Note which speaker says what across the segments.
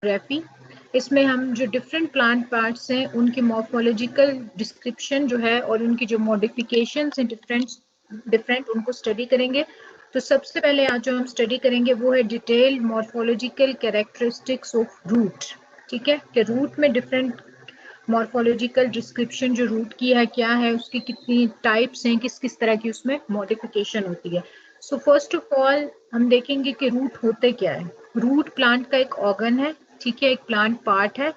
Speaker 1: मॉर्फोग्राफी। इसमें हम जो डिफरेंट प्लांट पार्ट्स हैं उनकी मॉर्फोलॉजिकल डिस्क्रिप्शन जो है और उनकी जो मॉडिफिकेशंस हैं डिफरेंट उनको स्टडी करेंगे। तो सबसे पहले आज जो हम स्टडी करेंगे वो है detail morphological characteristics of root. ठीक है, कि रूट में डिफरेंट मॉर्फोलॉजिकल डिस्क्रिप्शन जो रूट की है क्या है, उसकी कितनी टाइप्स हैं, किस किस तरह की उसमें मॉडिफिकेशन होती है। सो फर्स्ट ऑफ ऑल हम देखेंगे कि रूट होते क्या है। रूट प्लांट का एक ऑर्गन है, ठीक है, एक प्लांट पार्ट है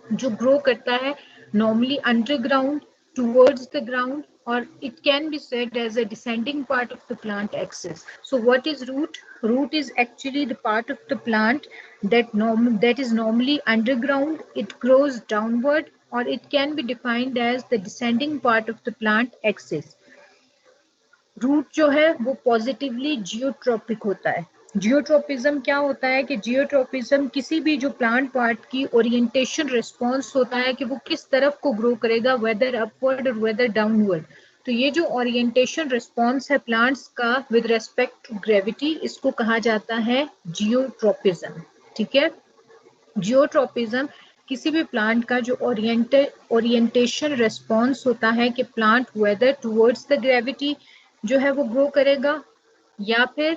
Speaker 1: जो ग्रो करता है normally underground towards the ground, or it can be said as a descending part of the plant axis. So what is root? Root is actually the part of the plant that is normally underground. It grows downward, or it can be defined as the descending part of the plant axis. Root जो है वो positively geotropic होता है। Geotropism क्या होता है कि geotropism किसी भी जो प्लांट पार्ट की ओरिएंटेशन रिस्पॉन्स होता है कि वो किस तरफ को ग्रो करेगा, वेदर अपवर्ड और वेदर डाउनवर्ड। तो ये जो ओरिएंटेशन रिस्पॉन्स है प्लांट्स का विद रेस्पेक्ट टू ग्रेविटी, इसको कहा जाता है जियोट्रोपिज्म। ठीक है, जियोट्रोपिज्म किसी भी प्लांट का जो ओरिएंटेशन रिस्पॉन्स होता है कि plant whether towards the gravity जो है वो ग्रो करेगा, या फिर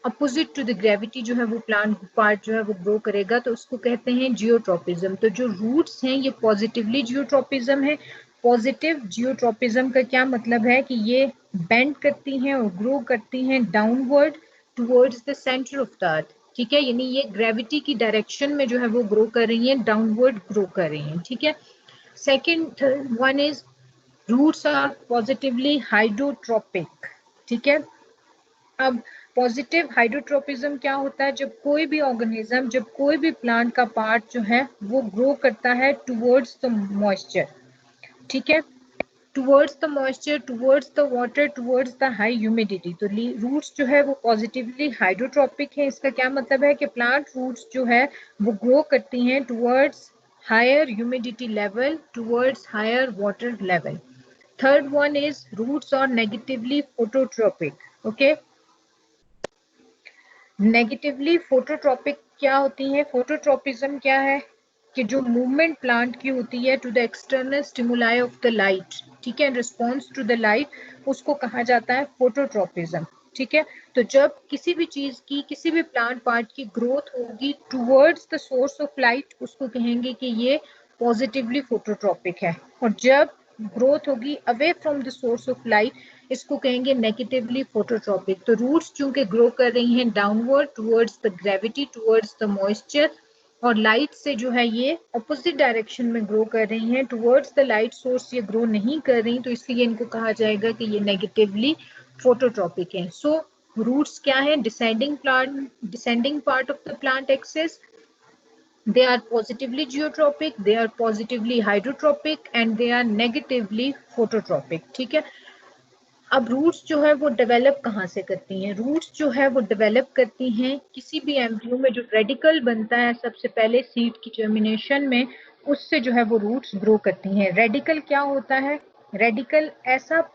Speaker 1: अपोजिट टू द ग्रेविटी जो है वो प्लांट पार्ट जो है वो ग्रो करेगा, तो उसको कहते हैं जियोट्रोपिज्म। तो जो रूट्स हैं ये पॉजिटिवली जियोट्रोपिज्म है। पॉजिटिव जियोट्रोपिज्म का क्या मतलब है कि ये बेंड करती हैं और ग्रो करती हैं downward towards the centre of the earth. ठीक है, यानी ये ग्रेविटी की डायरेक्शन में जो है वो ग्रो कर रही हैं, डाउनवर्ड ग्रो कर रही हैं। ठीक है, second one is roots are positively hydrotropic. ठीक है, अब पॉजिटिव हाइड्रोट्रोपिज्म क्या होता है? जब कोई भी ऑर्गेनिज्म, जब कोई भी प्लांट का पार्ट जो है वो ग्रो करता है टुवर्ड्स द मॉइस्चर। ठीक है, towards the moisture, towards the water, towards the high humidity. तो रूट्स जो है वो पॉजिटिवली हाइड्रोट्रोपिक है। इसका क्या मतलब है कि प्लांट रूट्स जो है वो ग्रो करती हैं towards higher humidity level, towards higher water level. Third one is roots are negatively phototropic. Okay, negatively phototropic क्या होती है? फोटोट्रोपिज्म क्या है कि जो मूवमेंट प्लांट की होती है to the external stimuli of the light, ठीक है, रिस्पॉन्स टू द लाइट, उसको कहा जाता है फोटोट्रोपिज्म। ठीक है, तो जब किसी भी चीज की, किसी भी प्लांट पार्ट की ग्रोथ होगी towards the source of light, उसको कहेंगे कि ये पॉजिटिवली फोटोट्रोपिक है। और जब ग्रोथ होगी away from the source of light, इसको कहेंगे नेगेटिवली फोटोट्रोपिक। तो रूट्स चूंकि ग्रो कर रही हैं downward towards the gravity, towards the moisture, और लाइट से जो है ये अपोजिट डायरेक्शन में ग्रो कर रही हैं, टुवर्ड्स द लाइट सोर्स ये ग्रो नहीं कर रही, तो इसलिए इनको कहा जाएगा कि ये नेगेटिवली फोटोट्रोपिक है। सो रूट्स क्या है? Descending part of the plant axis, they are positively geotropic, they are positively hydrotropic, and they are negatively phototropic। ठीक है, अब रूट्स जो है वो डेवलप कहाँ से करती हैं? रूट्स जो है वो डेवलप करती हैं किसी भी एम्ब्रियो में जो रेडिकल बनता है सबसे पहले सीड की जर्मिनेशन में, उससे जो है वो रूट्स ग्रो करती हैं। रेडिकल क्या होता है? रेडिकल ऐसा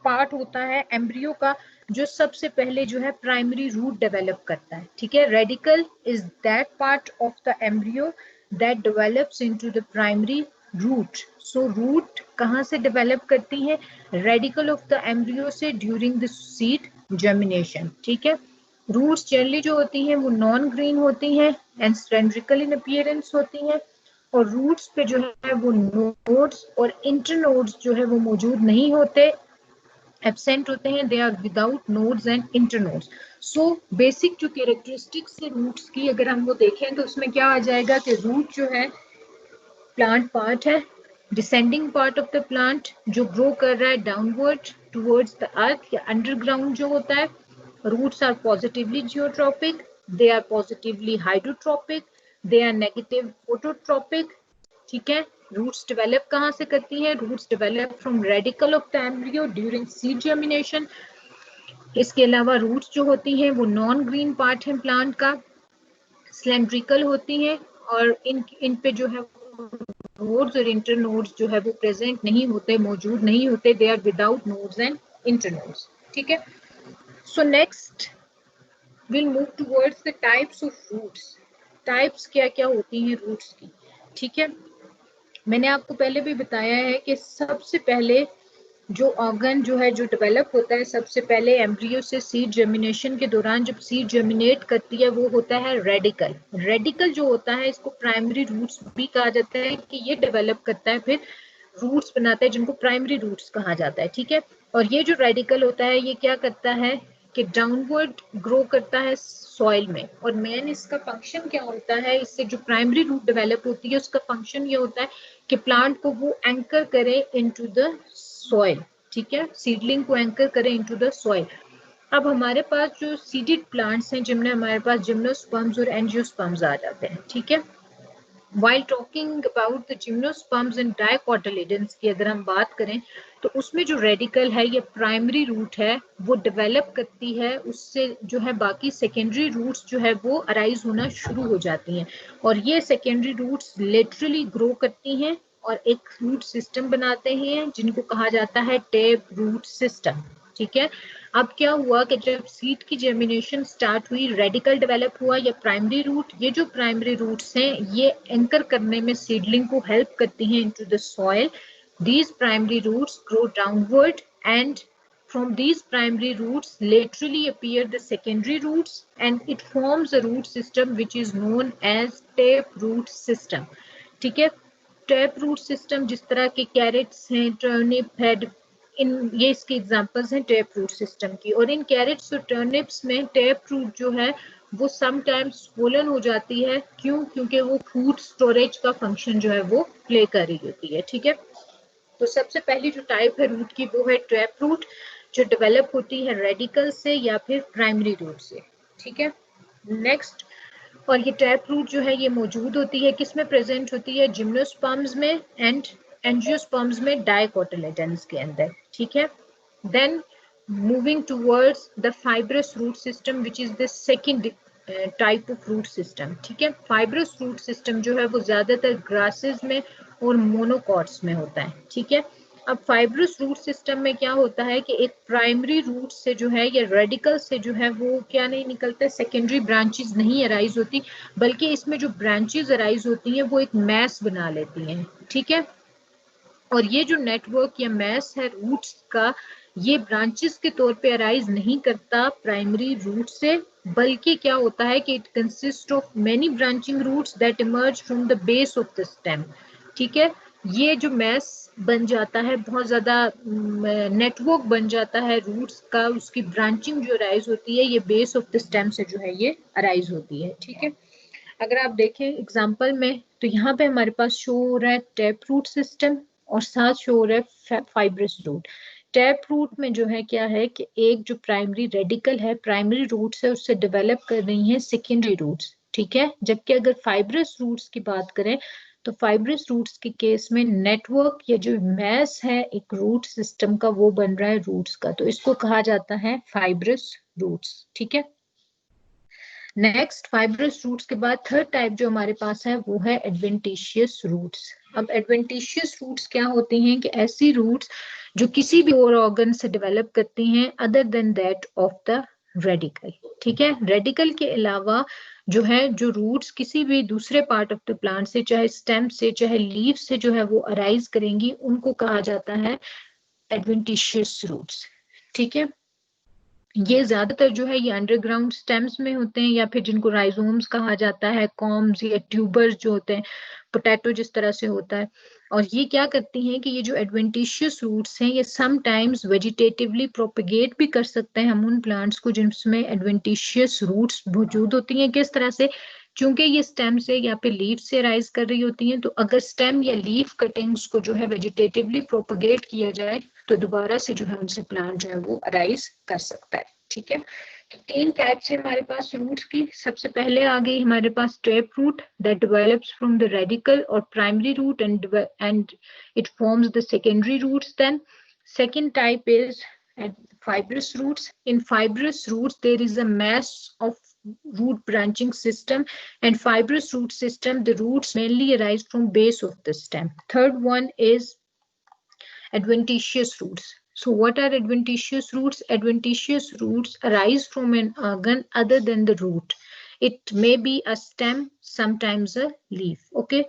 Speaker 1: पार्ट होता है एम्ब्रियो का जो सबसे पहले जो है प्राइमरी रूट डेवलप करता है। ठीक है, radicle is that part of the embryo that develops into the primary root. So root कहाँ से डेवलप करती है? रेडिकल ऑफ द एम्ब्रियो से ड्यूरिंग द सीड जर्मिनेशन। ठीक है, रूट्स जनरली जो होती हैं वो नॉन ग्रीन होती हैं एंड सिलेंड्रिकल इन अपीयरेंस होती हैं, और रूट्स पे जो है वो नोड्स और इंटरनोड्स जो है वो मौजूद नहीं होते, एब्सेंट होते हैं, they are without nodes and internodes. So basic जो कैरेक्टरिस्टिक्स है रूट्स की अगर हम वो देखें तो उसमें क्या आ जाएगा कि रूट जो है प्लांट पार्ट है, descending part of the plant जो ग्रो कर रहा है डाउनवर्ड टुवर्ड्स द अर्थ या अंडरग्राउंड जो होता है। Roots are positively geotropic, they are positively hydrotropic, they are negative phototropic. ठीक है, रूट्स डेवलप कहाँ से करती हैं? Roots develop from radical of the embryo during seed germination. इसके अलावा रूट्स जो होती हैं वो नॉन ग्रीन पार्ट है प्लांट का, सिलेंड्रिकल होती हैं, और इन पे जो है नोड्स और इंटरनोड्स जो है वो प्रेजेंट नहीं होते, मौजूद नहीं होते, they are without nodes and internodes. ठीक है, so next we'll move towards the types of roots। Types क्या क्या होती हैं रूट्स की, ठीक है। मैंने आपको पहले भी बताया है कि सबसे पहले जो ऑर्गन जो है जो डेवलप होता है, सबसे पहले एम्ब्रियो से सीड जर्मिनेशन के दौरान जब सीड जर्मिनेट करती है वो होता है रेडिकल। रेडिकल जो होता है इसको प्राइमरी रूट्स भी कहा जाता है, कि ये डेवलप करता है फिर रूट्स बनाता है जिनको प्राइमरी रूट्स कहा जाता है, ठीक है। और ये जो रेडिकल होता है ये क्या करता है कि डाउनवर्ड ग्रो करता है सॉइल में, और मेन इसका फंक्शन क्या होता है, इससे जो प्राइमरी रूट डेवलप होती है उसका फंक्शन ये होता है कि प्लांट को वो एंकर करे इनटू द सॉइल, ठीक है, सीडलिंग को एंकर करे इनटू द सॉइल। अब हमारे पास जो सीडेड प्लांट्स हैं जिनमें हमारे पास जिम्नोस्पर्म्स और एंजियोस्पर्म्स आ जाते हैं, ठीक है। While talking about the gymnosperms and dicotyledons की अगर हम बात करें तो उसमें जो रेडिकल है ये प्राइमरी रूट है, वो डेवलप करती है, उससे जो है बाकी सेकेंडरी रूट्स जो है वो अराइज होना शुरू हो जाती हैं, और ये सेकेंडरी रूट्स लेटरली ग्रो करती हैं और एक रूट सिस्टम बनाते हैं जिनको कहा जाता है टेप रूट सिस्टम, ठीक है। अब क्या हुआ कि जब सीड की जर्मिनेशन स्टार्ट हुई, रेडिकल डेवलप हुआ या प्राइमरी रूट, ये जो प्राइमरी रूट्स हैं ये एंकर करने में सीडलिंग को हेल्प करती हैं into the soil. These primary roots grow downward and from these primary roots laterally appear the secondary roots and it forms a root system which is known as tape root system, ठीक है। Tap root system जिस तरह के crates हैं, turnip है, इन ये इसके examples हैं टैप रूट सिस्टम की। और इन कैरेट्स और टर्निप्स में टैप रूट जो है वो समटाइम्स स्वोलन हो जाती है, क्यों? क्योंकि वो फूड स्टोरेज का फंक्शन जो है वो प्ले कर रही होती है, ठीक है। तो सबसे पहली जो टाइप है रूट की वो है टैप रूट, जो डेवलप होती है रेडिकल से या फिर प्राइमरी रूट से, ठीक है। नेक्स्ट, और ये टैप रूट जो है ये मौजूद होती है किस में प्रेजेंट होती है, जिम्नोस्पर्म्स में एंड एंजियोस्पर्म्स में डाइकोटिलेडन्स के अंदर, ठीक है। Then moving towards the fibrous root system which is the second type of root system, ठीक है। फाइब्रस रूट सिस्टम जो है वो ज्यादातर ग्रासेस में और मोनोकॉट्स में होता है, ठीक है। अब फाइब्रस रूट सिस्टम में क्या होता है कि एक प्राइमरी रूट से जो है या रेडिकल से जो है वो क्या नहीं निकलता, सेकेंडरी ब्रांचेस नहीं अराइज होती, बल्कि इसमें जो ब्रांचेस अराइज होती हैं वो एक मैस बना लेती हैं, ठीक है। और ये जो नेटवर्क या मैस है रूट्स का, ये ब्रांचेस के तौर पे अराइज नहीं करता प्राइमरी रूट से, बल्कि क्या होता है कि it consist of many branching roots that emerge from the base of the stem, ठीक है। ये जो मैस बन जाता है, बहुत ज्यादा नेटवर्क बन जाता है रूट्स का, उसकी ब्रांचिंग जो अराइज होती है ये बेस ऑफ द स्टेम से जो है ये अराइज होती है, ठीक है। अगर आप देखें एग्जाम्पल में तो यहाँ पे हमारे पास शो हो रहा है टैप रूट सिस्टम और साथ शो हो रहा है फाइब्रस रूट। टैप रूट में जो है क्या है कि एक जो प्राइमरी रेडिकल है, प्राइमरी रूट से उससे डेवलप कर रही हैं सेकेंडरी रूट्स, ठीक है। जबकि अगर फाइब्रस रूट्स की बात करें तो फाइब्रस रूट्स के केस में नेटवर्क या जो मैस है एक रूट सिस्टम का वो बन रहा है रूट्स का, तो इसको कहा जाता है फाइब्रस रूट्स, ठीक है। नेक्स्ट, फाइब्रस रूट्स के बाद थर्ड टाइप जो हमारे पास है वो है एडवेंटिशियस रूट्स। अब एडवेंटिशियस रूट्स क्या होती हैं कि ऐसी रूट्स जो किसी भी और ऑर्गन से डेवलप करती हैं other than that of the radical, ठीक है। रेडिकल के अलावा जो है जो रूट्स किसी भी दूसरे पार्ट ऑफ द प्लांट से, चाहे स्टेम से चाहे लीफ से जो है वो अराइज करेंगी, उनको कहा जाता है एडवेंटिशियस रूट्स, ठीक है। ये ज्यादातर जो है ये अंडरग्राउंड स्टेम्स में होते हैं या फिर जिनको राइजोम्स कहा जाता है, कॉम्स या ट्यूबर्स जो होते हैं, पोटैटो जिस तरह से होता है। और ये क्या करती हैं कि ये जो एडवेंटिशियस रूट्स हैं ये समटाइम्स वेजिटेटिवली प्रोपेगेट भी कर सकते हैं हम उन प्लांट्स को जिनमें एडवेंटिशियस रूट्स मौजूद होती हैं। किस तरह से? क्योंकि ये स्टेम से या फिर लीफ से राइज कर रही होती हैं, तो अगर स्टेम या लीफ कटिंग्स को जो है वेजिटेटिवली प्रोपेगेट किया जाए तो दोबारा से जो है उनसे प्लांट जो है वो अराइज कर सकता है, ठीक है। तो तीन टाइप्स है हमारे पास रूट्स की। सबसे पहले आ गई हमारे पास tap root that develops from the radical और primary root and it forms the secondary roots. Then second type is fibrous roots. In fibrous roots there is a mass of root branching system, and fibrous root system the roots mainly arise from base of the stem. Third one is adventitious roots. So what are adventitious roots? Adventitious roots arise from an organ other than the root. It may be a stem, sometimes a leaf. Okay.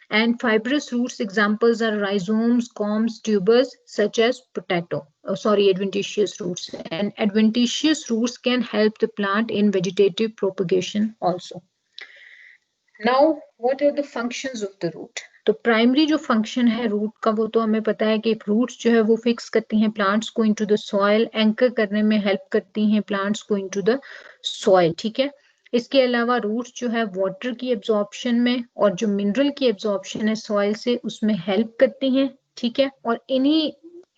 Speaker 1: And fibrous roots examples are rhizomes, corms, tubers such as potato. Adventitious roots. And adventitious roots can help the plant in vegetative propagation also. Now, what are the functions of the root? तो primary जो function है root का वो तो हमें पता है कि रूट्स जो है वो फिक्स करती हैं प्लांट्स को इनटू द सॉइल, एंकर करने में हेल्प करती हैं प्लांट्स को इनटू द सॉइल, ठीक है। इसके अलावा रूट्स जो है वाटर की एब्जॉर्प्शन में और जो मिनरल की एब्जॉर्प्शन है सॉइल से उसमें हेल्प करती हैं, ठीक है। और इन्हीं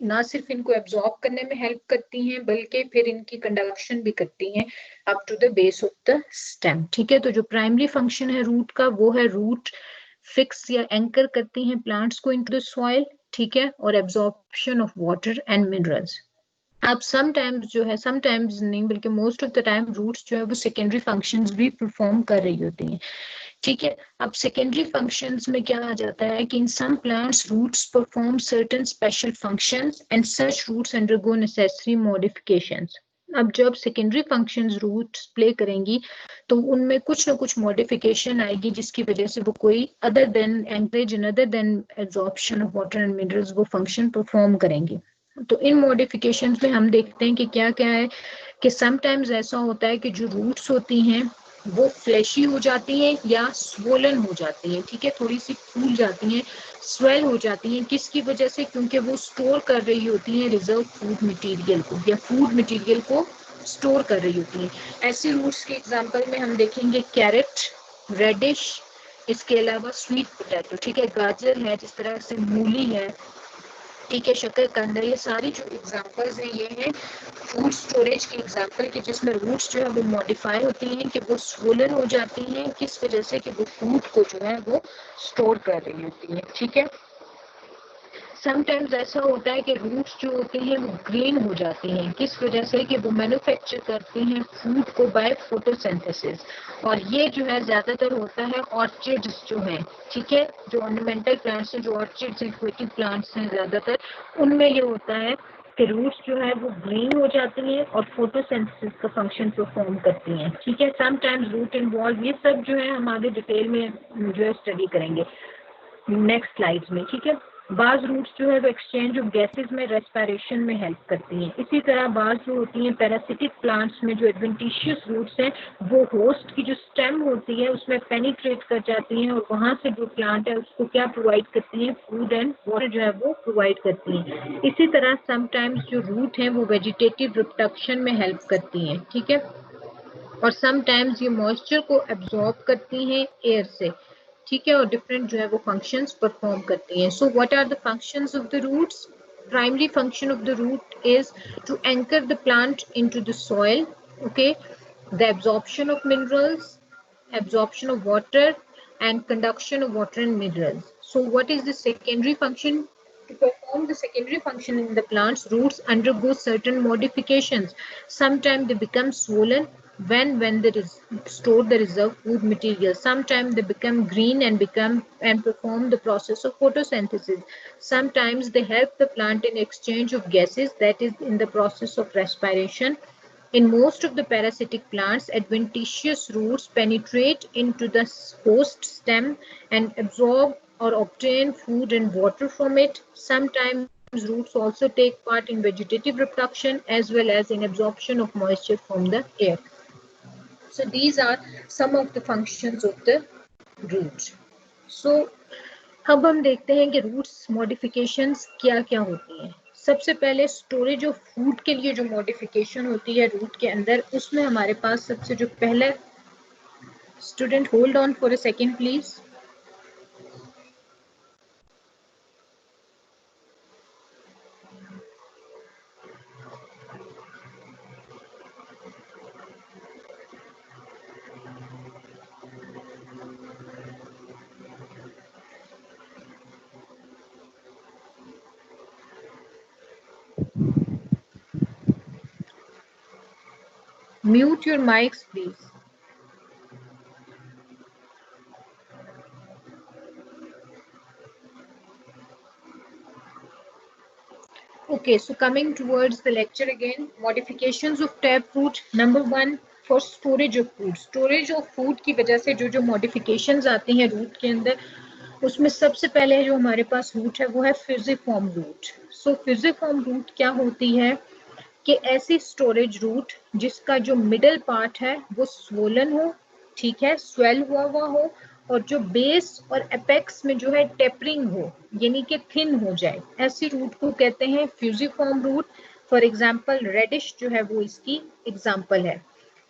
Speaker 1: ना सिर्फ इनको एब्जॉर्ब करने में हेल्प करती हैं बल्कि फिर इनकी कंडक्शन भी करती हैं up to the base of the stem, ठीक है। तो जो प्राइमरी फंक्शन है रूट का वो है रूट फिक्स या एंकर करती हैं प्लांट्स को इनटू द सॉइल, ठीक है, और absorption of water and minerals. अब समटाइम्स जो है, समटाइम्स नहीं बल्कि most of the time roots जो है वो सेकेंडरी फंक्शंस भी परफॉर्म कर रही होती हैं, ठीक है। अब सेकेंडरी फंक्शंस में क्या आ जाता है कि in some plants roots perform certain special functions and such roots undergo necessary modifications. अब जब सेकेंडरी फंक्शंस रूट्स प्ले करेंगी तो उनमें कुछ ना कुछ मॉडिफिकेशन आएगी जिसकी वजह से वो कोई other than anchorage and other than absorption of water and minerals वो फंक्शन परफॉर्म करेंगी। तो इन मॉडिफिकेशंस में हम देखते हैं कि क्या क्या है कि समटाइम्स ऐसा होता है कि जो रूट्स होती हैं वो फ्लैशी हो जाती हैं या स्वोलन हो जाती हैं, ठीक है, थोड़ी सी फूल जाती हैं, स्वेल हो जाती हैं। किसकी वजह से? क्योंकि वो स्टोर कर रही होती हैं रिजर्व फूड मटेरियल को या फूड मटेरियल को स्टोर कर रही होती हैं। ऐसे रूट्स के एग्जांपल में हम देखेंगे कैरेट, रेडिश, इसके अलावा स्वीट पोटैटो, ठीक है, गाजर है, जिस तरह से मूली है, ठीक है, शकरकंद, ये सारी जो एग्जांपल्स हैं ये हैं फूड स्टोरेज के एग्जांपल के जिसमें रूट्स जो है वो मॉडिफाई होती हैं कि वो स्वोलन हो जाती हैं, किस वजह से कि वो फूड को जो है वो स्टोर कर रही होती है, ठीक है। समटाइम्स ऐसा होता है कि रूट्स जो होते हैं वो ग्रीन हो जाती हैं, किस वजह से कि वो मैन्युफैक्चर करती हैं फूड को बाय फोटोसिंथेसिस, और ये जो है ज्यादातर होता है ऑर्चिड्स जो हैं, ठीक है, जो ऑर्नामेंटल प्लांट्स हैं, जो ऑर्चिड्स एक्वेटिक प्लांट्स हैं ज्यादातर, उनमें ये होता है कि रूट्स जो है वो ग्रीन हो जाती हैं और फोटोसिंथेसिस का फंक्शन परफॉर्म करती हैं, ठीक है। समटाइम्स रूट इन्वॉल्व, ये सब जो है हम आगे डिटेल में जो है स्टडी करेंगे नेक्स्ट स्लाइड्स में, ठीक है। बाज रूट्स जो है वो एक्सचेंज ऑफ गैसेस में रेस्पिरेशन में हेल्प करती हैं। इसी तरह बाज जो होती हैं पैरासिटिक प्लांट्स में जो एडवेंटिशियस रूट्स हैं वो होस्ट की जो स्टेम होती है उसमें पेनिट्रेट कर जाती हैं और वहां से जो प्लांट है उसको क्या प्रोवाइड करती हैं, फूड एंड वाटर जो है वो प्रोवाइड करती हैं। इसी तरह समटाइम्स जो रूट है वो वेजिटेटिव रिप्रोडक्शन में हेल्प करती हैं, ठीक है, और समटाइम्स ये मॉइस्चर को एब्जॉर्ब करती हैं एयर से, ठीक है, और डिफरेंट जो है वो फंक्शंस परफॉर्म करती हैं। So what are the functions of the roots? Primary function of the root is to anchor the plant into the soil, okay, the absorption of minerals, absorption of water, and conduction of water and minerals. So what is the secondary function? To perform the secondary function in the plants, roots undergo certain modifications. Sometimes they become swollen when they store the reserve food material. Sometimes they become green and perform the process of photosynthesis. Sometimes they help the plant in exchange of gases, that is in the process of respiration. In most of the parasitic plants, adventitious roots penetrate into the host stem and absorb or obtain food and water from it. Sometimes roots also take part in vegetative reproduction as well as in absorption of moisture from the air. So these are some of the functions of the root. So अब हम देखते हैं कि roots modifications क्या क्या होती हैं। सबसे पहले स्टोरेज ऑफ फूड के लिए जो मॉडिफिकेशन होती है रूट के अंदर, उसमें हमारे पास सबसे जो पहला, student hold on for a second please. Mute your mics please. Okay, so coming towards the lecture again, modifications of taproot. Number one, for storage of food. Storage of food की वजह से जो जो मॉडिफिकेशंस आती हैं root के अंदर, उसमें सबसे पहले जो हमारे पास रूट है वो है फ्यूजिफॉर्म रूट। सो फ्यूजिफॉर्म रूट क्या होती है कि ऐसी स्टोरेज रूट जिसका जो मिडल पार्ट है वो स्वोलन हो, ठीक है, स्वेल हुआ हो, और जो बेस और एपेक्स में जो है टेपरिंग हो, यानी कि थिन हो जाए, ऐसी रूट को कहते हैं fusiform root. For example radish जो है वो इसकी एग्जाम्पल है।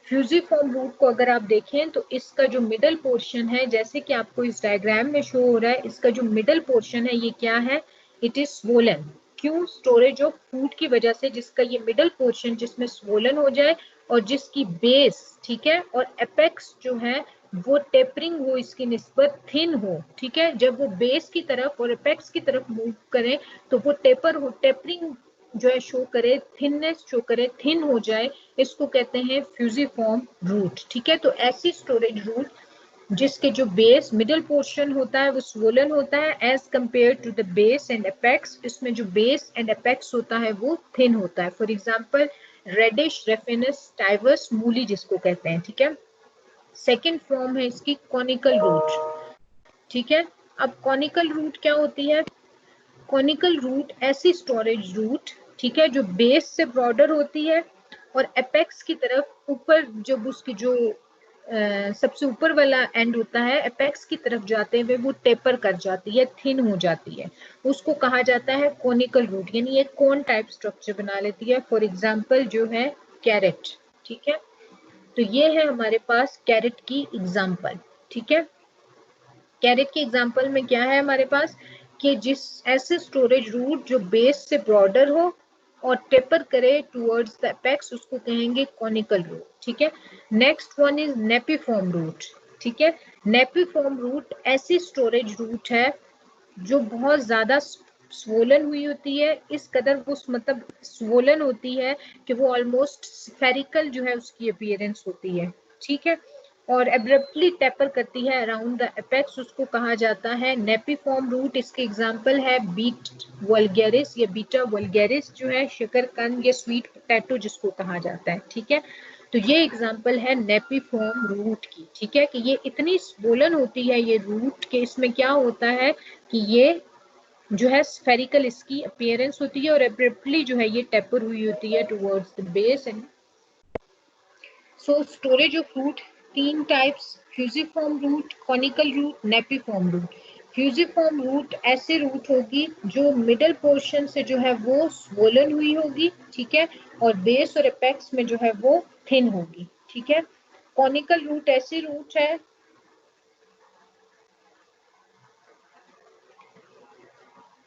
Speaker 1: फ्यूजिफॉर्म रूट को अगर आप देखें तो इसका जो मिडल पोर्शन है, जैसे कि आपको इस डायग्राम में शो हो रहा है, इसका जो मिडल पोर्शन है ये क्या है, इट इज स्वोलन। क्यों? स्टोरेज ऑफ फूड की वजह से, जिसका ये मिडल पोर्शन जिसमें स्वोलन हो जाए और जिसकी बेस, ठीक है, और एपेक्स जो है वो टेपरिंग हो, इसकी निस्बत थिन हो, ठीक है, जब वो बेस की तरफ और एपेक्स की तरफ मूव करें तो वो टेपर हो, टेपरिंग जो है शो करे, थिननेस शो करे, थिन हो जाए, इसको कहते हैं फ्यूजिफॉर्म रूट, ठीक है। तो ऐसी स्टोरेज रूट जिसके जो बेस मिडिल पोर्शन होता है वो स्वोलन होता है as compare to the base and apex, इसमें जो बेस एंड एपेक्स होता है वो थिन होता है। फॉर एग्जांपल रेडिश, रेफिनस, टाइवस, मूली जिसको कहते हैं, ठीक है। सेकेंड फॉर्म है इसकी कॉनिकल रूट, ठीक है। अब कॉनिकल रूट क्या होती है? कॉनिकल रूट ऐसी स्टोरेज रूट, ठीक है, जो बेस से ब्रॉडर होती है और एपेक्स की तरफ ऊपर, जब उसकी जो सबसे ऊपर वाला एंड होता है एपेक्स की तरफ जाते हुए वो टेपर कर जाती है, थिन हो जाती है, उसको कहा जाता है कॉनिकल रूट, यानी एक कोन टाइप स्ट्रक्चर बना लेती है। फॉर एग्जांपल जो है कैरेट, ठीक है। तो ये है हमारे पास कैरेट की एग्जांपल, ठीक है। कैरेट के एग्जाम्पल में क्या है हमारे पास कि जिस ऐसे स्टोरेज रूट जो बेस से ब्रॉडर हो और टेपर करे टुवर्ड्स द एपेक्स, उसको कहेंगे कॉनिकल रूट, ठीक है। नेक्स्ट वन इज नेपिफॉर्म रूट, ठीक है। नेपिफॉर्म रूट ऐसी स्टोरेज रूट है जो बहुत ज्यादा स्वोलन हुई होती है, इस कदर वो मतलब स्वोलन होती है कि वो ऑलमोस्ट स्फेरिकल जो है उसकी अपीयरेंस होती है, ठीक है, और एब्रप्टली टेपर करती है अराउंड द एपेक्स, उसको कहा जाता है नेपिफॉर्म रूट। इसके एग्जांपल है बीट वल्गेरिस या बीटा वल्गेरिस जो है शकरकंद या स्वीट पोटैटो जिसको कहा जाता है, ठीक है। तो ये एग्जांपल है नेपिफॉर्म रूट की, ठीक है, कि ये इतनी स्वोलन होती है ये रूट के इसमें क्या होता है कि ये जो है स्फेरिकल इसकी अपीयरेंस होती है और एब्रप्टली जो है ये टेपर हुई होती है towards the base and so storage of root तीन types, fusiform root, conical root, napiform root. Fusiform root ऐसे रूट होगी जो मिडल पोर्शन से जो है वो स्वोलन हुई होगी, ठीक है, और बेस और एपेक्स में जो है वो थिन होगी, ठीक है। कॉनिकल रूट ऐसी रूट है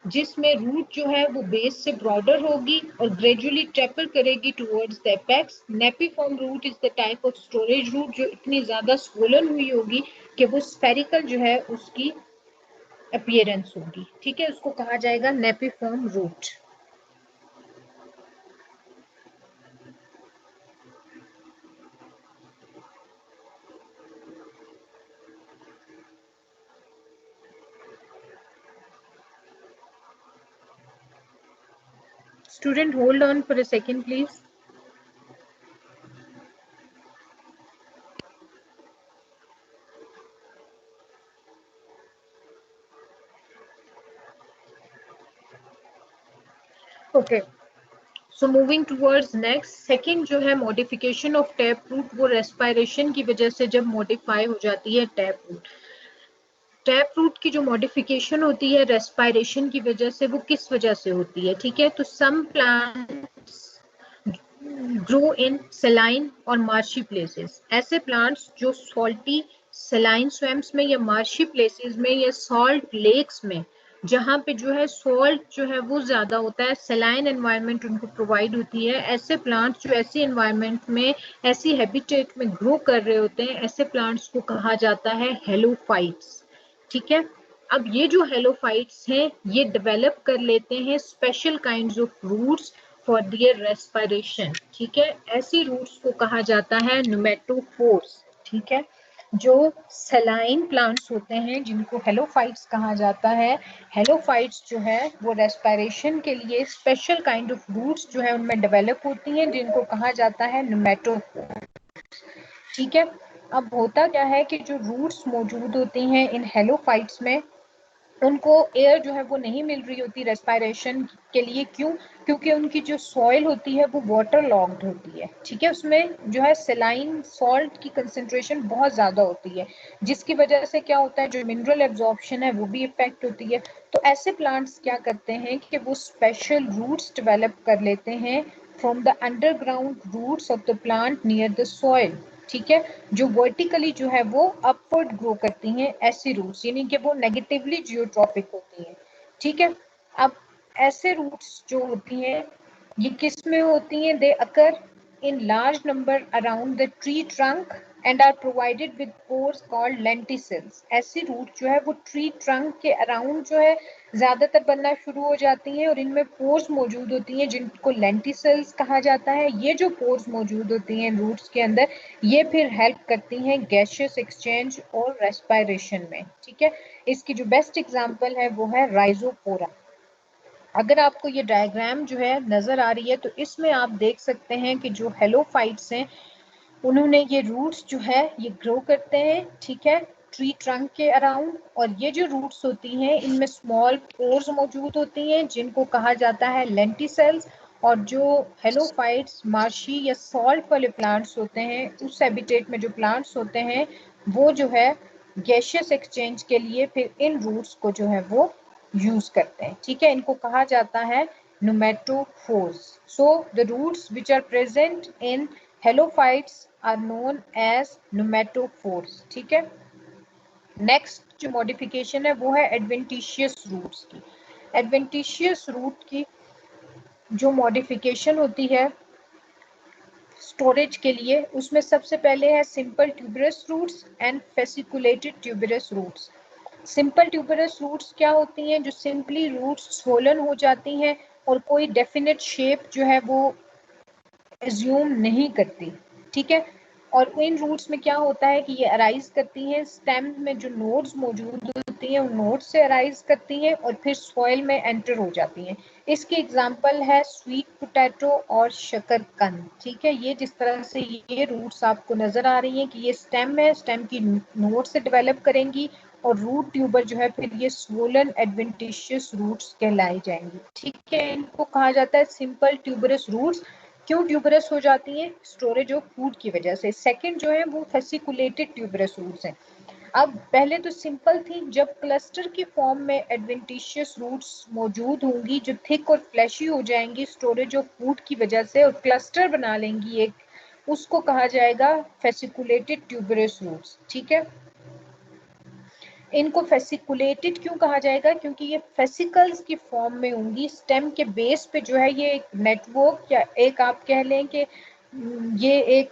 Speaker 1: जिसमें रूट जो है वो बेस से ब्रॉडर होगी और ग्रेजुअली टेपर करेगी towards the apex. Napiform root is the type of storage root जो इतनी ज्यादा स्वोलन हुई होगी कि वो स्फेरिकल जो है उसकी अपीयरेंस होगी, ठीक है, उसको कहा जाएगा napiform root. Student hold on for a second please. Okay, so moving towards next, second जो है मॉडिफिकेशन ऑफ टैप रूट, वो रेस्पिरेशन की वजह से जब मॉडिफाई हो जाती है टैप रूट। टैप रूट की जो मॉडिफिकेशन होती है रेस्पिरेशन की वजह से, वो किस वजह से होती है, ठीक है। तो सम प्लांट्स ग्रो इन सेलाइन और मार्शी प्लेसेस, ऐसे प्लांट्स जो सॉल्टी सेलाइन स्वैम्प्स में या मार्शी प्लेसेस में या सॉल्ट लेक्स में, जहाँ पे जो है सॉल्ट जो है वो ज्यादा होता है, सेलाइन एनवायरनमेंट उनको प्रोवाइड होती है, ऐसे प्लांट्स जो ऐसी एनवायरनमेंट में ऐसी हैबिटेट में ग्रो कर रहे होते हैं, ऐसे प्लांट्स को कहा जाता है हेलोफाइट्स, ठीक है। अब ये जो हेलोफाइट्स हैं ये डेवलप कर लेते हैं special kinds of roots for their respiration, ठीक है। ऐसी रूट्स को कहा जाता है न्यूमेटोफोर्स, ठीक है। जो सेलाइन प्लांट्स होते हैं जिनको हेलोफाइट्स कहा जाता है, हेलोफाइट्स जो है वो रेस्पिरेशन के लिए स्पेशल काइंड ऑफ रूट्स जो है उनमें डेवलप होती हैं जिनको कहा जाता है न्यूमेटोफोर्स। ठीक है। अब होता क्या है कि जो रूट्स मौजूद होती हैं इन हेलोफाइट्स में, उनको एयर जो है वो नहीं मिल रही होती रेस्पिरेशन के लिए। क्यों? क्योंकि उनकी जो सॉइल होती है वो वाटर लॉग्ड होती है। ठीक है, उसमें जो है सेलाइन सॉल्ट की कंसेंट्रेशन बहुत ज़्यादा होती है, जिसकी वजह से क्या होता है, जो मिनरल एब्जॉर्प्शन है वो भी इफेक्ट होती है। तो ऐसे प्लांट्स क्या करते हैं कि वो स्पेशल रूट्स डेवलप कर लेते हैं from the underground roots of the plant near the soil. ठीक है, जो वर्टिकली जो है वो अपवर्ड ग्रो करती हैं ऐसी रूट्स, यानी कि वो नेगेटिवली जियोट्रॉपिक होती हैं। ठीक है, अब ऐसे रूट्स जो होती हैं ये किस में होती हैं? दे अकर in large number around the tree trunk and are provided with pores called lenticels। ऐसी रूट जो है वो ट्री ट्रंक के अराउंड जो है ज्यादातर बनना शुरू हो जाती हैं और इनमें पोर्स मौजूद होती हैं जिनको लेंटिसेल्स कहा जाता है। ये जो पोर्स मौजूद होती हैं रूट्स के अंदर, ये फिर हेल्प करती हैं गैशियस एक्सचेंज और रेस्पिरेशन में। ठीक है, इसकी जो बेस्ट एग्जांपल है वो है राइजोपोरा। अगर आपको ये डायग्राम जो है नजर आ रही है तो इसमें आप देख सकते हैं कि जो हेलोफाइट्स हैं उन्होंने ये रूट्स जो है ये ग्रो करते हैं। ठीक है, ट्री ट्रंक के अराउंड, और ये जो रूट्स होती हैं इनमें स्मॉल पोर्स मौजूद होती हैं जिनको कहा जाता है लेंटिसेल्स। और जो हेलोफाइट्स मार्शी या सॉल्ट वाले प्लांट्स होते हैं, उस हैबिटेट में जो प्लांट्स होते हैं वो जो है गैशियस एक्सचेंज के लिए फिर इन रूट्स को जो है वो यूज करते हैं। ठीक है, इनको कहा जाता है pneumatophores. So the roots which are present in halophytes are known as pneumatophores. ठीक है, नेक्स्ट जो मॉडिफिकेशन है वो है एडवेंटिशियस रूट्स की। एडवेंटिशियस रूट की जो मॉडिफिकेशन होती है स्टोरेज के लिए, उसमें सबसे पहले है simple tuberous roots and fasciculated tuberous roots. Simple tuberous roots क्या होती हैं? जो सिंपली रूट्स स्वोलन हो जाती हैं और कोई डेफिनेट शेप जो है वो एज्यूम नहीं करती। ठीक है, और इन रूट्स में क्या होता है कि ये अराइज करती हैं स्टेम में जो नोड्स मौजूद होती हैं उन नोड्स से अराइज करती हैं और फिर सॉइल में एंटर हो जाती हैं। इसकी एग्जांपल है स्वीट पोटैटो और शकरकंद। ठीक है, ये जिस तरह से ये रूट्स आपको नजर आ रही हैं कि ये स्टेम है, स्टेम की नोड से डेवलप करेंगी और रूट ट्यूबर जो है फिर ये स्वोलन एडवेंटिशियस रूट्स कहलाई जाएंगी। ठीक है, इनको कहा जाता है सिंपल ट्यूबरस रूट्स। क्यों ट्यूबरस हो जाती हैं? स्टोरेज ऑफ फूड की वजह से। सेकंड जो है वो फेसिकुलेटेड ट्यूबरस रूट्स हैं। अब पहले तो सिंपल थी, जब क्लस्टर की फॉर्म में एडवेंटिशियस रूट्स मौजूद होंगी जो थिक और फ्लैशी हो जाएंगी स्टोरेज ऑफ फूड की वजह से और क्लस्टर बना लेंगी एक, उसको कहा जाएगा फेसिकुलेटेड ट्यूबरस रूट्स। ठीक है, इनको फेसिकुलेटेड क्यों कहा जाएगा? क्योंकि ये फेसिकल्स की फॉर्म में होंगी। स्टेम के बेस पे जो है ये एक नेटवर्क या एक आप कह लें कि ये एक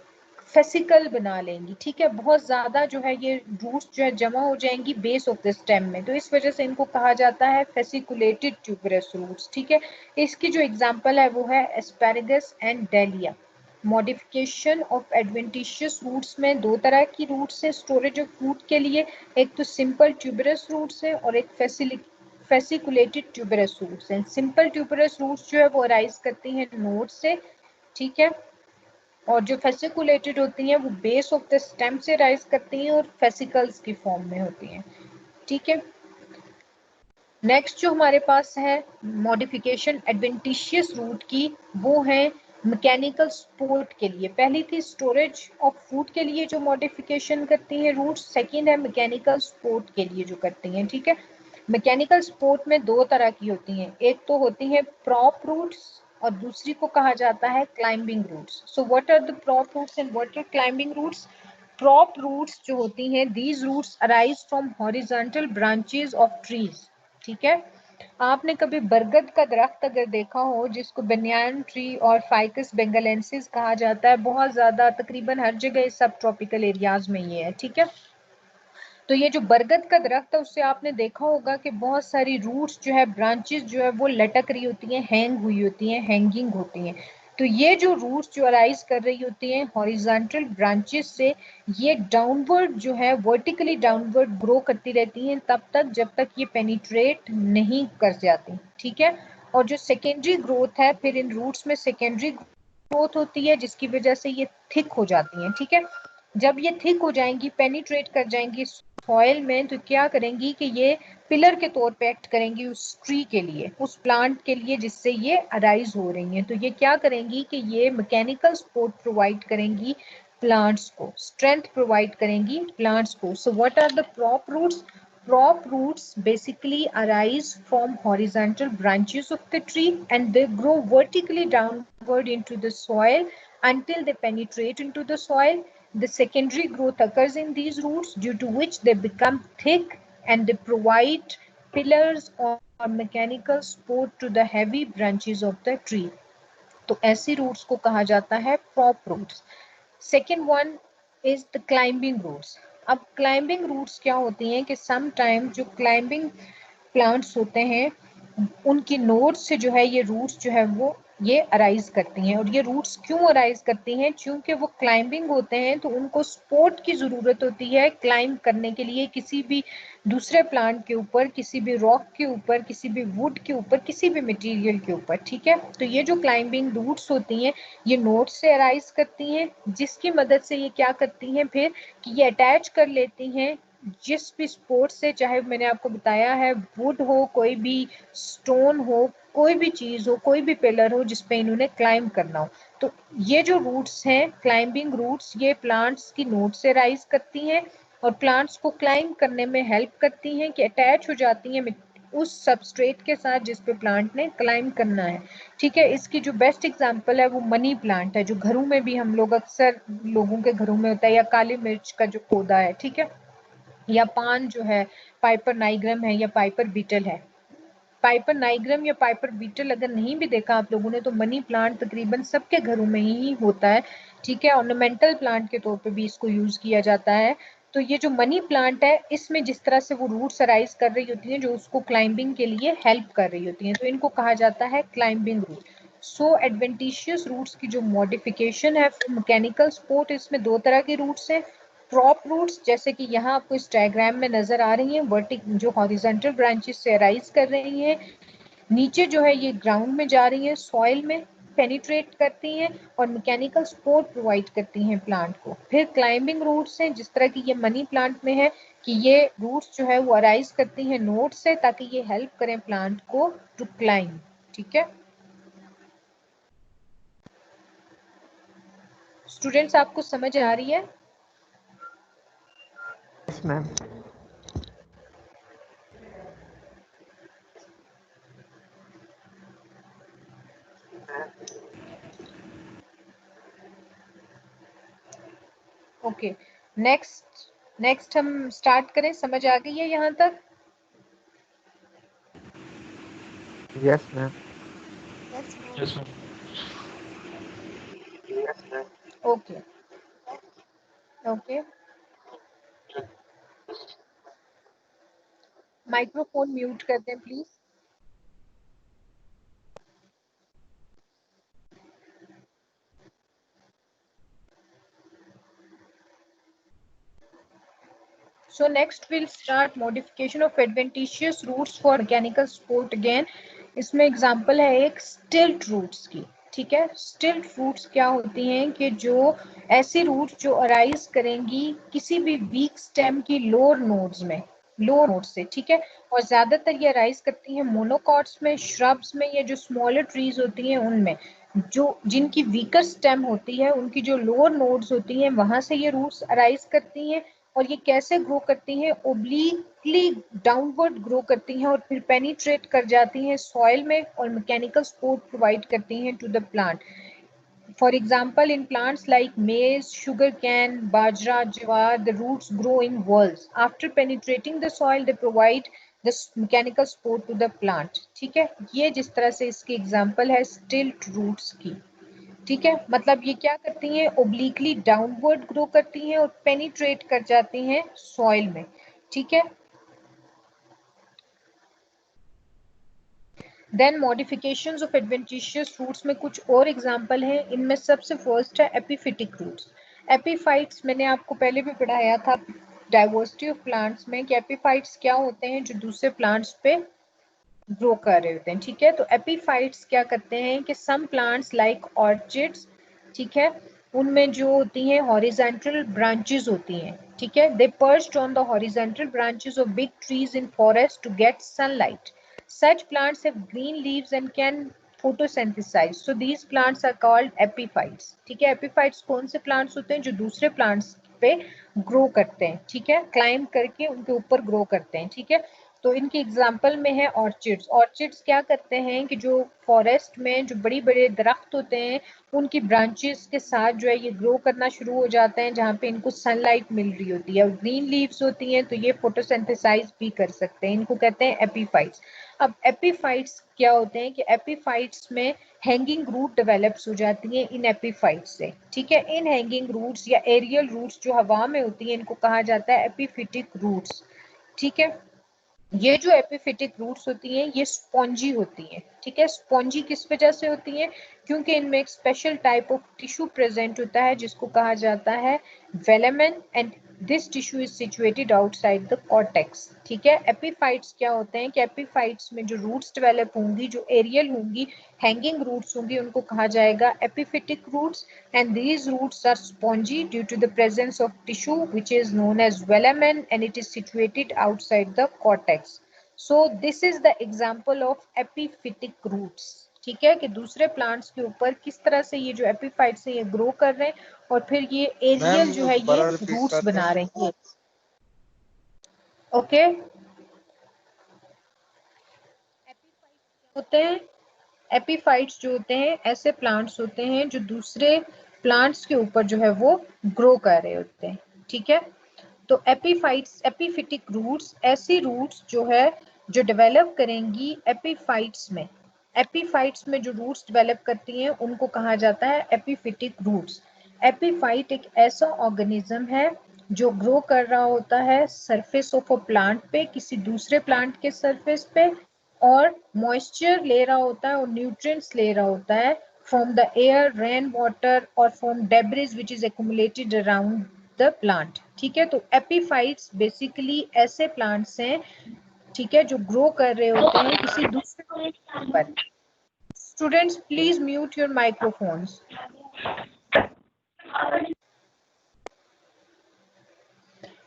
Speaker 1: फेसिकल बना लेंगी। ठीक है, बहुत ज्यादा जो है ये रूट्स जो है जमा हो जाएंगी बेस ऑफ द स्टेम में, तो इस वजह से इनको कहा जाता है फेसिकुलेटेड ट्यूबरस रूट्स। ठीक है, इसकी जो एग्जांपल है वो है asparagus and dahlia. Modification of adventitious roots में दो तरह की रूट्स हैं स्टोरेज ऑफ फूड के लिए। एक तो सिंपल ट्यूबरस रूट्स है और एक फेसिकुलेटेड ट्यूबरस रूट्स हैं। सिंपल ट्यूबरस रूट्स जो है वो अराइज करती हैं नोड से। ठीक है, और जो फेसिकुलेटेड होती हैं वो बेस ऑफ द स्टेम से राइज करती हैं और फेसिकल्स की फॉर्म में होती हैं। ठीक है, नेक्स्ट जो हमारे पास है मॉडिफिकेशन एडवेंटिशियस रूट की, वो है मैकेनिकल सपोर्ट के लिए। पहली थी स्टोरेज ऑफ फूड के लिए जो मॉडिफिकेशन करती हैं रूट्स, सेकंड है मैकेनिकल सपोर्ट के लिए जो करती हैं। ठीक है, मैकेनिकल सपोर्ट में दो तरह की होती हैं, एक तो होती हैं प्रॉप रूट्स और दूसरी को कहा जाता है climbing roots. So what are the prop roots and what are climbing roots? Prop roots जो होती हैं, these roots arise from horizontal branches of trees. ठीक है, आपने कभी बरगद का दरख्त अगर देखा हो जिसको बनियान ट्री और फाइकस बेंगलेंसिस कहा जाता है, बहुत ज्यादा तकरीबन हर जगह सब ट्रॉपिकल एरियाज में ये है। ठीक है, तो ये जो बरगद का दरख्त है उससे आपने देखा होगा कि बहुत सारी रूट्स जो है ब्रांचेस जो है वो लटक रही होती हैं, हैंग हुई होती हैं, हैंगिंग होती हैं। तो ये जो रूट्स जो अराइज कर रही होती हैं हॉरिजॉन्टल ब्रांचेस से, ये डाउनवर्ड जो है वर्टिकली डाउनवर्ड ग्रो करती रहती हैं तब तक जब तक ये पेनिट्रेट नहीं कर जाती। ठीक है, और जो सेकेंडरी ग्रोथ है फिर इन रूट्स में सेकेंडरी ग्रोथ होती है जिसकी वजह से ये थिक हो जाती हैं। ठीक है, जब ये थिक हो जाएंगी, पेनिट्रेट कर जाएंगी सॉइल में, तो क्या करेंगी कि ये पिलर के तौर पे एक्ट करेंगी उस ट्री के लिए, उस प्लांट के लिए जिससे ये अराइज हो रही हैं। तो ये क्या करेंगी कि ये मैकेनिकल सपोर्ट प्रोवाइड करेंगी प्लांट्स को, स्ट्रेंथ प्रोवाइड करेंगी प्लांट्स को। So what are the prop roots? Prop roots basically arise from horizontal branches of the tree and they grow vertically downward into the soil until they penetrate into the soil. The secondary growth occurs in these roots, due to which they become thick and they provide pillars or mechanical support to the heavy branches of the tree. तो ऐसी roots को कहा जाता है prop roots. Second one is the climbing roots. अब climbing roots क्या होती हैं कि sometimes जो climbing plants होते हैं उनकी नोड्स से जो है ये रूट्स जो है वो ये अराइज करती हैं। और ये रूट्स क्यों अराइज करती हैं? क्योंकि वो क्लाइंबिंग होते हैं तो उनको सपोर्ट की जरूरत होती है क्लाइंब करने के लिए, किसी भी दूसरे प्लांट के ऊपर, किसी भी रॉक के ऊपर, किसी भी वुड के ऊपर, किसी भी मटेरियल के ऊपर। ठीक है, तो ये जो क्लाइंबिंग रूट्स होती हैं ये नोड्स से अराइज करती हैं, जिसकी मदद से ये क्या करती हैं फिर कि ये अटैच कर लेती हैं जिस भी सपोर्ट से, चाहे मैंने आपको बताया है वुड हो, कोई भी स्टोन हो, कोई भी चीज हो, कोई भी पिलर हो जिसपे इन्होंने क्लाइंब करना हो। तो ये जो रूट्स हैं क्लाइंबिंग रूट्स, ये प्लांट्स की नोड से राइज करती हैं और प्लांट्स को क्लाइंब करने में हेल्प करती हैं कि अटैच हो जाती हैं उस सबस्ट्रेट के साथ जिस पे प्लांट ने क्लाइंब करना है। ठीक है, इसकी जो बेस्ट एग्जांपल है वो मनी प्लांट है, जो घरों में भी हम लोग अक्सर लोगों के घरों में होता है, या काली मिर्च का जो पौधा है, ठीक है, या पान जो है पाइपर नाइग्रम है या पाइपर बीटल है। पाइपर नाइग्रम या पाइपर बीटल अगर नहीं भी देखा आप लोगों ने तो मनी प्लांट तकरीबन सबके घरों में ही होता है। ठीक है, ऑर्नामेंटल प्लांट के तौर पे भी इसको यूज किया जाता है। तो ये जो मनी प्लांट है इसमें जिस तरह से वो रूट्स अराइज कर रही होती हैं जो उसको क्लाइंबिंग के लिए हेल्प कर रही होती हैं, तो इनको कहा जाता है क्लाइंबिंग रूट। सो एडवेंटिशियस रूट्स की जो मॉडिफिकेशन है मैकेनिकल सपोर्ट, इसमें दो तरह के रूट्स हैं। प्रॉप रूट्स जैसे कि यहाँ आपको इस डायग्राम में नजर आ रही हैं, वर्टिक जो हॉरिजॉन्टल ब्रांचेस से अराइज कर रही हैं, नीचे जो है ये ग्राउंड में जा रही है, सॉइल में पेनिट्रेट करती हैं और मैकेनिकल सपोर्ट प्रोवाइड करती हैं प्लांट को। फिर क्लाइंबिंग रूट्स हैं जिस तरह की ये मनी प्लांट में है कि ये रूट्स जो है वो अराइज करती हैं नोड से ताकि ये हेल्प करें प्लांट को टू क्लाइंब। ठीक है स्टूडेंट्स, आपको समझ आ रही है?
Speaker 2: Yes ma'am.
Speaker 1: ओके, नेक्स्ट हम स्टार्ट करें, समझ आ गई है यहाँ तक?
Speaker 2: Yes ma'am.
Speaker 3: Yes ma'am.
Speaker 1: Okay okay, microphone mute कर दें please. So next we'll start modification of adventitious roots for mechanical support again. इसमें एग्जांपल है एक स्टिल्ट रूट्स की। ठीक है, स्टिल्ट रूट्स क्या होती हैं कि जो ऐसी रूट्स जो अराइज करेंगी किसी भी वीक स्टेम की लोअर नोड्स में, लोअर नोड से। ठीक है, और ज्यादातर ये अराइज करती हैं मोनोकॉट्स में, श्रब्स में, या जो स्मॉलर ट्रीज होती हैं उनमें, जो जिनकी वीकर स्टेम होती है उनकी जो लोअर नोड्स होती हैं वहां से ये रूट्स अराइज करती हैं। और ये कैसे ग्रो करती हैं? ओब्लिकली डाउनवर्ड ग्रो करती हैं और फिर पेनिट्रेट कर जाती हैं सॉइल में और मैकेनिकल सपोर्ट प्रोवाइड करती हैं to the plant. For example in plants like maize, sugar cane, bajra, jowar, the roots grow in whorls. After penetrating the soil, they provide the mechanical support to the plant. ठीक है, ये जिस तरह से इसकी example है स्टिल्ट रूट्स की। ठीक है, मतलब ये क्या करती हैं? ओब्लिकली डाउनवर्ड ग्रो करती हैं और पेनिट्रेट कर जाती हैं सॉइल में। ठीक है, then modifications of adventitious roots में कुछ और एग्जांपल हैं। इनमें सबसे फर्स्ट है एपिफिटिक रूट्स। एपीफाइट्स मैंने आपको पहले भी पढ़ाया था डाइवर्सिटी ऑफ प्लांट्स में कि एपीफाइट्स क्या होते हैं, जो दूसरे प्लांट्स पे ग्रो कर रहे होते हैं। ठीक है, तो एपीफाइट्स क्या करते हैं कि सम प्लांट्स लाइक ऑर्चिड्स, ठीक है, उनमें जो होती हैं हॉरिजॉन्टल ब्रांचेस होती हैं, ठीक है। They perched on the horizontal branches of big trees in forest to get sunlight. Such plants have green leaves and can photosynthesize. So these plants are called epiphytes. ठीक है, epiphytes कौन से plants होते हैं जो दूसरे plants पे grow करते हैं, ठीक है, क्लाइंब करके उनके ऊपर ग्रो करते हैं, ठीक है। तो इनकी एग्जाम्पल में है ऑर्चिड्स. ऑर्चिड्स क्या करते हैं कि जो फॉरेस्ट में जो बड़ी बड़े दरख्त होते हैं उनकी ब्रांचेस के साथ जो है ये ग्रो करना शुरू हो जाते हैं जहाँ पे इनको सनलाइट मिल रही होती है और ग्रीन लीव्स होती हैं तो ये फोटोसिंथेसाइज भी कर सकते हैं. इनको कहते हैं एपीफाइट्स. अब एपीफाइट्स क्या होते हैं कि एपीफाइट्स में हैंगिंग रूट डेवलप्स हो जाती हैं इन एपीफाइट्स से, ठीक है. इन हैंगिंग रूट्स या एरियल रूट्स जो हवा में होती हैं इनको कहा जाता है एपीफिटिक रूट्स, ठीक है. ये जो एपिफिटिक रूट्स होती हैं ये स्पॉन्जी होती हैं, ठीक है. स्पॉन्जी किस वजह से होती हैं? क्योंकि इनमें एक special type of tissue present होता है जिसको कहा जाता है velamen and this tissue is situated outside the cortex, ठीक है. एपीफाइट्स क्या होते हैं कि एपीफाइट्स में जो रूट्स डेवलप होंगी, जो एरियल होंगी, हैंगिंग रूट्स होंगी, उनको कहा जाएगा एपीफिटिक roots. And these roots are spongy due to the presence of tissue which is known as velamen and it is situated outside the cortex. So this is the example of epiphytic roots, ठीक है, कि दूसरे plants के ऊपर किस तरह से ये जो एपीफाइट्स हैं ये ग्रो कर रहे हैं और फिर ये एरियल जो है ये रूट्स बना रहे हैं. ओके, होते हैं एपीफाइट्स जो होते हैं ऐसे प्लांट्स होते हैं जो दूसरे प्लांट्स के ऊपर जो है वो ग्रो कर रहे होते हैं, ठीक है. तो एपीफाइट्स एपीफिटिक रूट्स ऐसी रूट्स जो है जो डेवलप करेंगी एपीफाइट्स में. एपीफाइट्स में जो रूट्स डेवलप करती हैं उनको कहा जाता है एपीफिटिक रूट्स. एपीफाइट एक ऐसा ऑर्गेनिज्म है जो ग्रो कर रहा होता है सरफेस ऑफ अ प्लांट पे, किसी दूसरे प्लांट के सरफेस पे, और मॉइस्चर ले रहा होता है और न्यूट्रिएंट्स ले रहा होता है from the air, rain water और from debris which is accumulated around the plant, ठीक है. तो एपीफाइट्स बेसिकली ऐसे प्लांट्स हैं, ठीक है, जो ग्रो कर रहे होते हैं किसी दूसरे पर. Students please mute your microphones.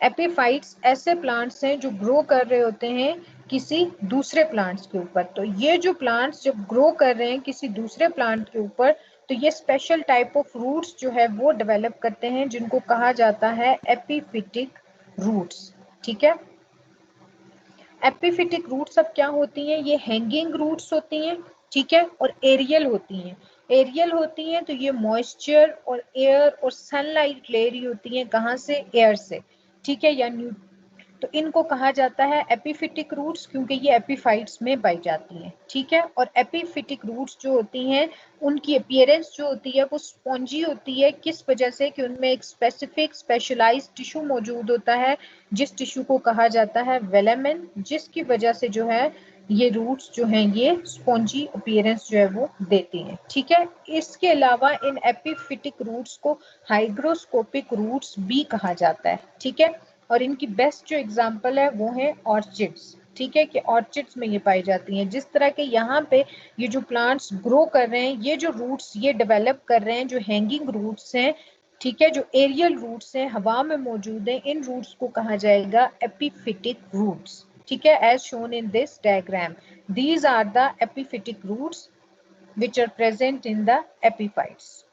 Speaker 1: Epiphytes ऐसे प्लांट्स हैं जो ग्रो कर रहे होते हैं किसी दूसरे प्लांट्स के ऊपर. तो ये जो प्लांट्स जब ग्रो कर रहे हैं किसी दूसरे प्लांट के ऊपर तो ये स्पेशल टाइप ऑफ रूट्स जो है वो डेवलप करते हैं जिनको कहा जाता है एपीफिटिक रूट्स, ठीक है. एपीफिटिक रूट्स अब क्या होती हैं? ये हैंगिंग रूट्स होती हैं, ठीक है, और एरियल होती हैं. एरियल होती हैं तो ये मॉइस्चर और एयर और सनलाइट ले रही होती हैं. कहाँ से? एयर से, ठीक है, या तो इनको कहा जाता है एपीफिटिक रूट्स क्योंकि ये एपीफाइट्स में पाई जाती हैं, ठीक है. और एपीफिटिक रूट्स जो होती हैं उनकी अपीयरेंस जो होती है वो स्पॉन्जी होती है. किस वजह से? कि उनमें एक स्पेसिफिक स्पेशलाइज्ड टिश्यू मौजूद होता है जिस टिश्यू को कहा जाता है वेलेमेन, जिसकी वजह से जो है ये रूट्स जो हैं ये स्पॉन्जी अपीयरेंस जो है वो देती हैं, ठीक है. इसके अलावा इन एपीफिटिक रूट्स को हाइग्रोस्कोपिक रूट्स भी कहा जाता है, ठीक है. और इनकी बेस्ट जो एग्जांपल है वो है ऑर्चिड्स, ठीक है, कि ऑर्चिड्स में ये पाई जाती हैं. जिस तरह के यहाँ पे ये जो प्लांट्स ग्रो कर रहे हैं ये जो रूट्स ये डेवलप कर रहे हैं जो हैंगिंग रूट्स हैं, ठीक है, जो एरियल रूट्स हैं हवा में मौजूद हैं, इन रूट्स को कहा जाएगा एपीफिटिक रूट्स, ठीक है, as shown in this diagram. These are the epiphytic roots which are present in the epiphytes.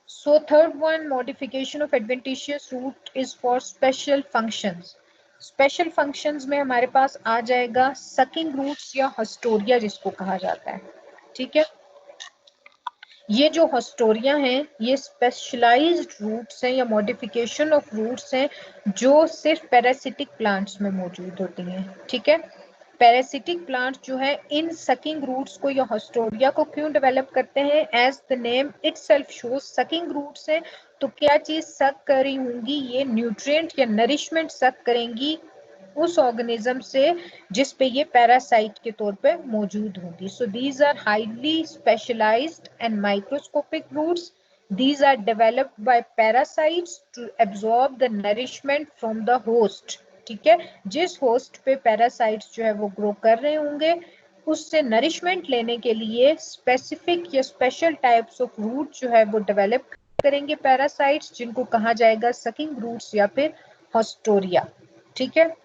Speaker 1: So third one, modification of adventitious root is for special functions. Special functions में हमारे पास आ जाएगा sucking roots या हस्टोरिया जिसको कहा जाता है, ठीक है. ये जो हस्टोरिया हैं ये स्पेशलाइज्ड रूट्स हैं या मॉडिफिकेशन ऑफ रूट्स हैं जो सिर्फ पैरासिटिक प्लांट्स में मौजूद होती हैं, ठीक है. पैरासिटिक प्लांट जो है इन सकिंग रूट्स को या हस्टोरिया को क्यों डेवलप करते हैं? As the name itself shows sucking roots हैं तो क्या चीज सक कर रही होंगी? ये न्यूट्रिएंट या नरिशमेंट सक करेंगी उस ऑर्गेनिज्म से जिस पे ये पैरासाइट के तौर पे मौजूद होंगी. So these are highly specialized and microscopic roots. These are developed by parasites to absorb the nourishment from the host, ठीक है. जिस होस्ट पे पैरासाइट्स जो है वो ग्रो कर रहे होंगे उससे नरिशमेंट लेने के लिए स्पेसिफिक या स्पेशल टाइप्स ऑफ रूट जो है वो डेवलप करेंगे पैरासाइट्स, जिनको कहा जाएगा सकिंग रूट्स या फिर हॉस्टोरिया। ठीक है,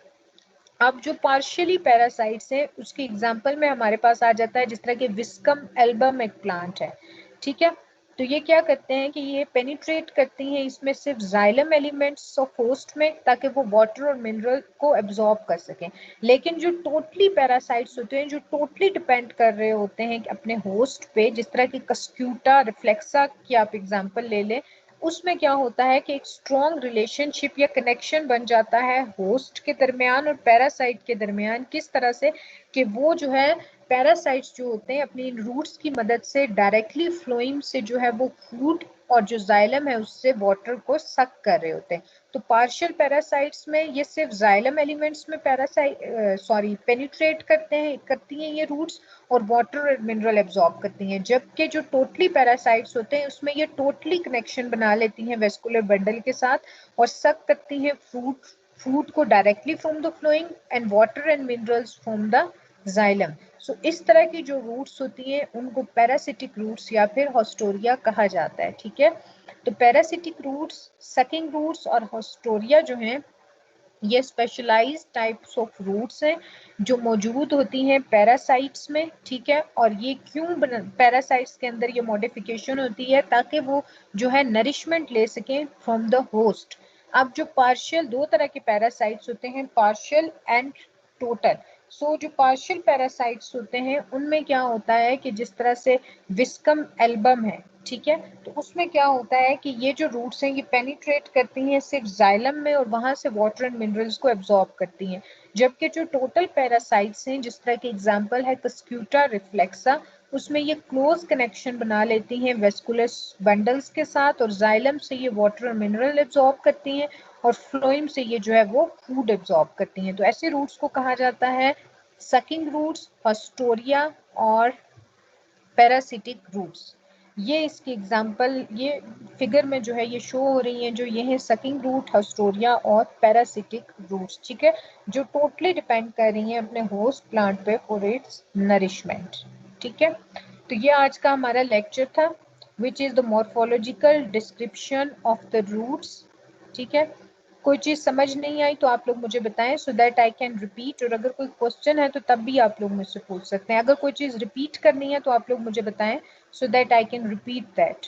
Speaker 1: अब जो पार्शियली पैरासाइट्स है उसके एग्जांपल में हमारे पास आ जाता है जिस तरह के विस्कम एल्बम एक प्लांट है। ठीक है, तो ये क्या करते हैं कि ये पेनिट्रेट करती हैं इसमें सिर्फ जाइलम एलिमेंट्स ऑफ होस्ट में, ताकि वो वाटर और मिनरल को एब्जॉर्ब कर सकें। लेकिन जो टोटली पैरासाइट्स होते हैं, जो टोटली डिपेंड कर रहे होते हैं अपने होस्ट पे, जिस तरह की कस्क्यूटा रिफ्लेक्सा की आप एग्जांपल ले लें, उसमें क्या होता है कि एक स्ट्रॉन्ग रिलेशनशिप या कनेक्शन बन जाता है होस्ट के दरमियान और पैरासाइट के दरमियान। किस तरह से कि वो जो है पैरासाइट्स जो होते हैं अपनी रूट्स की मदद से डायरेक्टली फ्लोइम से जो है वो फूड और जो जाइलम है उससे वाटर को सक कर रहे होते हैं। तो पार्शियल पैरासाइट्स में ये सिर्फ जाइलम एलिमेंट्स में पेनिट्रेट करती हैं ये रूट्स, और वाटर और मिनरल एब्जॉर्ब करती हैं। जबकि जो टोटली पैरासाइट्स होते हैं उसमें ये टोटली कनेक्शन बना लेती हैं वेस्कुलर बंडल के साथ और सक करती हैं फूड को directly from the phloem and water and minerals from the xylem. So इस तरह की जो रूट्स होती हैं उनको पैरासिटिक रूट्स या फिर हॉस्टोरिया कहा जाता है। ठीक है, तो पैरासिटिक रूट्स, सकिंग रूट्स और हॉस्टोरिया जो हैं ये स्पेशलाइज्ड टाइप्स ऑफ रूट्स हैं जो मौजूद होती हैं पैरासाइट्स में। ठीक है, और ये क्यों पैरासाइट्स के अंदर ये मॉडिफिकेशन होती है ताकि वो जो है नरिशमेंट ले सकें फ्रॉम द होस्ट। अब जो पार्शियल, दो तरह के पैरासाइट्स होते हैं, पार्शियल एंड टोटल। सो जो पार्शियल पैरासाइट्स होते हैं उनमें क्या होता है कि जिस तरह से विस्कम एल्बम है, ठीक है, तो उसमें क्या होता है कि ये जो रूट्स हैं ये पेनिट्रेट करती हैं सिर्फ जाइलम में और वहां से वाटर एंड मिनरल्स को एब्जॉर्ब करती हैं। जबकि जो टोटल पैरासाइट्स हैं जिस तरह के एग्जांपल है कस्क्यूटा रिफ्लेक्सा, उसमें ये क्लोज कनेक्शन बना लेती हैं वेस्कुलर बंडल्स के साथ और जाइलम से ये वाटर और मिनरल एब्जॉर्ब करती हैं और फ्लोइम से ये जो है वो फूड एब्जॉर्ब करती हैं। तो ऐसे रूट्स को कहा जाता है सकिंग रूट्स, हॉस्टोरिया और पैरासिटिक रूट्स। ये इसकी एग्जांपल ये फिगर में जो है ये शो हो रही हैं, जो ये है सकिंग रूट, हॉस्टोरिया और पैरासिटिक रूट्स। ठीक है, जो टोटली डिपेंड कर रही हैं अपने होस्ट प्लांट पे फॉर इट्स नरिशमेंट। ठीक है, तो ये आज का हमारा लेक्चर था which is the morphological description of the roots. ठीक है, कोई चीज समझ नहीं आई तो आप लोग मुझे बताएं so that I can repeat, और अगर कोई क्वेश्चन है तो तब भी आप लोग मुझसे पूछ सकते हैं। अगर कोई चीज रिपीट करनी है तो आप लोग मुझे बताएं so that I can repeat that.